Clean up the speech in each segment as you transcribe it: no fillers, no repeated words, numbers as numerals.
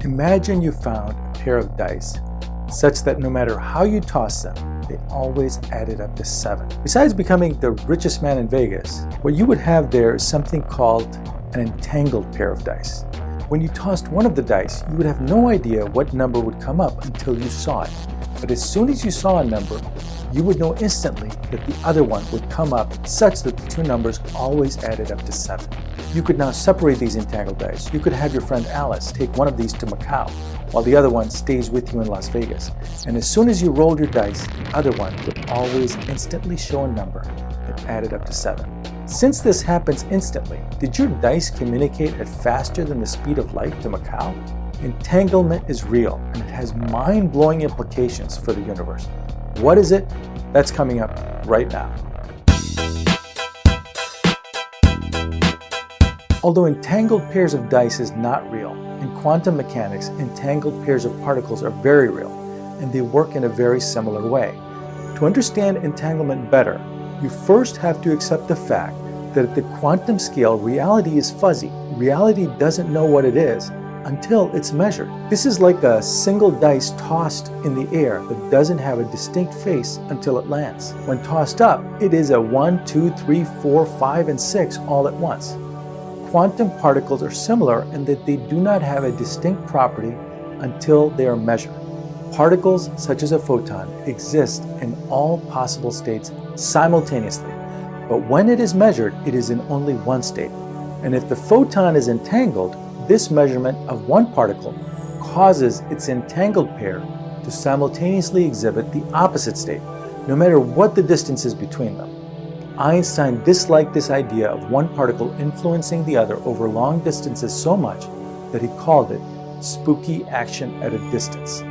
Imagine you found a pair of dice such that no matter how you toss them, they always added up to 7. Besides becoming the richest man in Vegas, what you would have there is something called an entangled pair of dice. When you tossed one of the dice, you would have no idea what number would come up until you saw it. But as soon as you saw a number, you would know instantly that the other one would come up such that the two numbers always added up to 7. You could now separate these entangled dice. You could have your friend Alice take one of these to Macau, while the other one stays with you in Las Vegas. And as soon as you rolled your dice, the other one would always instantly show a number that added up to 7. Since this happens instantly, did your dice communicate at faster than the speed of light to Macau? Entanglement is real, and it has mind-blowing implications for the universe. What is it? That's coming up right now. Although entangled pairs of dice is not real, in quantum mechanics, entangled pairs of particles are very real, and they work in a very similar way. To understand entanglement better, you first have to accept the fact that at the quantum scale, reality is fuzzy. Reality doesn't know what it is until it's measured. This is like a single dice tossed in the air that doesn't have a distinct face until it lands. When tossed up, it is a 1, 2, 3, 4, 5, and 6 all at once. Quantum particles are similar in that they do not have a distinct property until they are measured. Particles, such as a photon, exist in all possible states simultaneously, but when it is measured, it is in only one state. And if the photon is entangled, this measurement of one particle causes its entangled pair to simultaneously exhibit the opposite state, no matter what the distance is between them. Einstein disliked this idea of one particle influencing the other over long distances so much that he called it spooky action at a distance.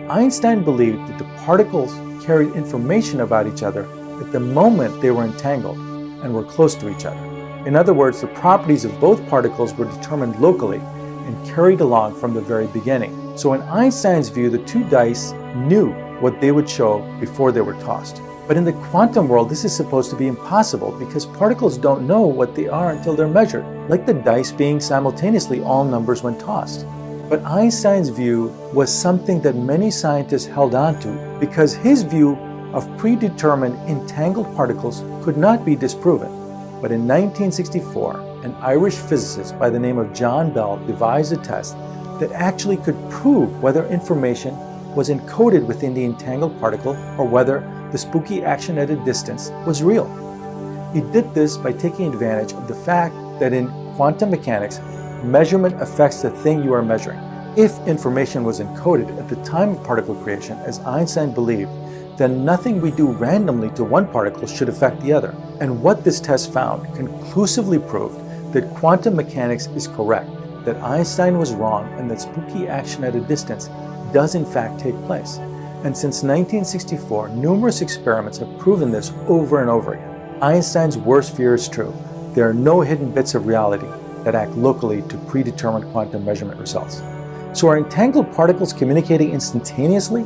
Einstein believed that the particles carried information about each other at the moment they were entangled and were close to each other. In other words, the properties of both particles were determined locally and carried along from the very beginning. So in Einstein's view, the two dice knew what they would show before they were tossed. But in the quantum world, this is supposed to be impossible because particles don't know what they are until they're measured, like the dice being simultaneously all numbers when tossed. But Einstein's view was something that many scientists held on to because his view of predetermined entangled particles could not be disproven. But in 1964, an Irish physicist by the name of John Bell devised a test that actually could prove whether information was encoded within the entangled particle or whether the spooky action at a distance was real. He did this by taking advantage of the fact that in quantum mechanics, measurement affects the thing you are measuring. If information was encoded at the time of particle creation, as Einstein believed, then nothing we do randomly to one particle should affect the other. And what this test found conclusively proved that quantum mechanics is correct, that Einstein was wrong, and that spooky action at a distance does in fact take place. And since 1964, numerous experiments have proven this over and over again. Einstein's worst fear is true. There are no hidden bits of reality that act locally to predetermined quantum measurement results. So are entangled particles communicating instantaneously?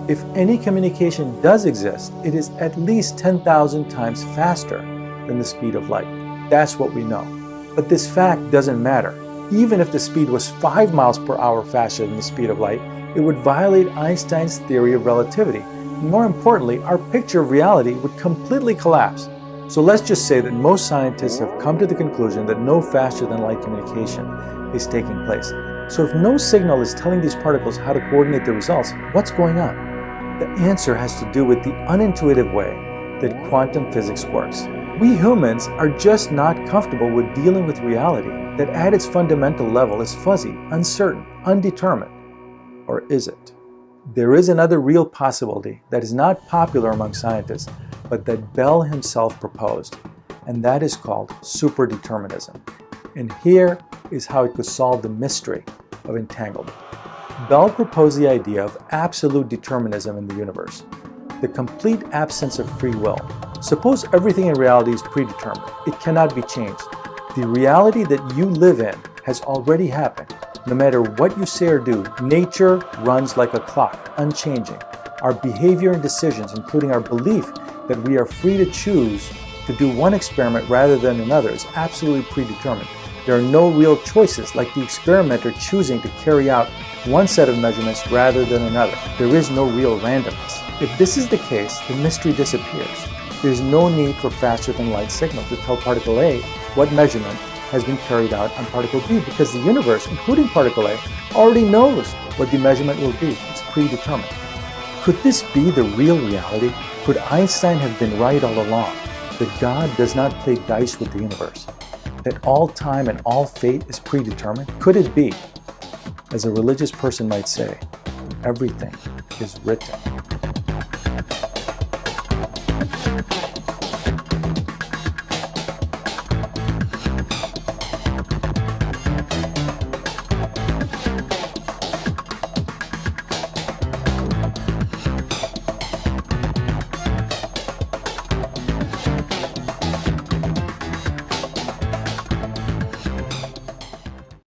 If any communication does exist, it is at least 10,000 times faster than the speed of light. That's what we know. But this fact doesn't matter. Even if the speed was 5 miles per hour faster than the speed of light, it would violate Einstein's theory of relativity. And more importantly, our picture of reality would completely collapse. So let's just say that most scientists have come to the conclusion that no faster than light communication is taking place. So if no signal is telling these particles how to coordinate the results, what's going on? The answer has to do with the unintuitive way that quantum physics works. We humans are just not comfortable with dealing with reality that at its fundamental level is fuzzy, uncertain, undetermined. Or is it? There is another real possibility that is not popular among scientists, but that Bell himself proposed, and that is called superdeterminism. And here is how it could solve the mystery of entanglement. Bell proposed the idea of absolute determinism in the universe, the complete absence of free will. Suppose everything in reality is predetermined. It cannot be changed. The reality that you live in has already happened. No matter what you say or do, nature runs like a clock, unchanging. Our behavior and decisions, including our belief that we are free to choose to do one experiment rather than another, is absolutely predetermined. There are no real choices, like the experimenter choosing to carry out one set of measurements rather than another. There is no real randomness. If this is the case, the mystery disappears. There's no need for faster than light signal to tell particle A what measurement has been carried out on particle B, because the universe, including particle A, already knows what the measurement will be. It's predetermined. Could this be the real reality? Could Einstein have been right all along, that God does not play dice with the universe, that all time and all fate is predetermined? Could it be, as a religious person might say, everything is written?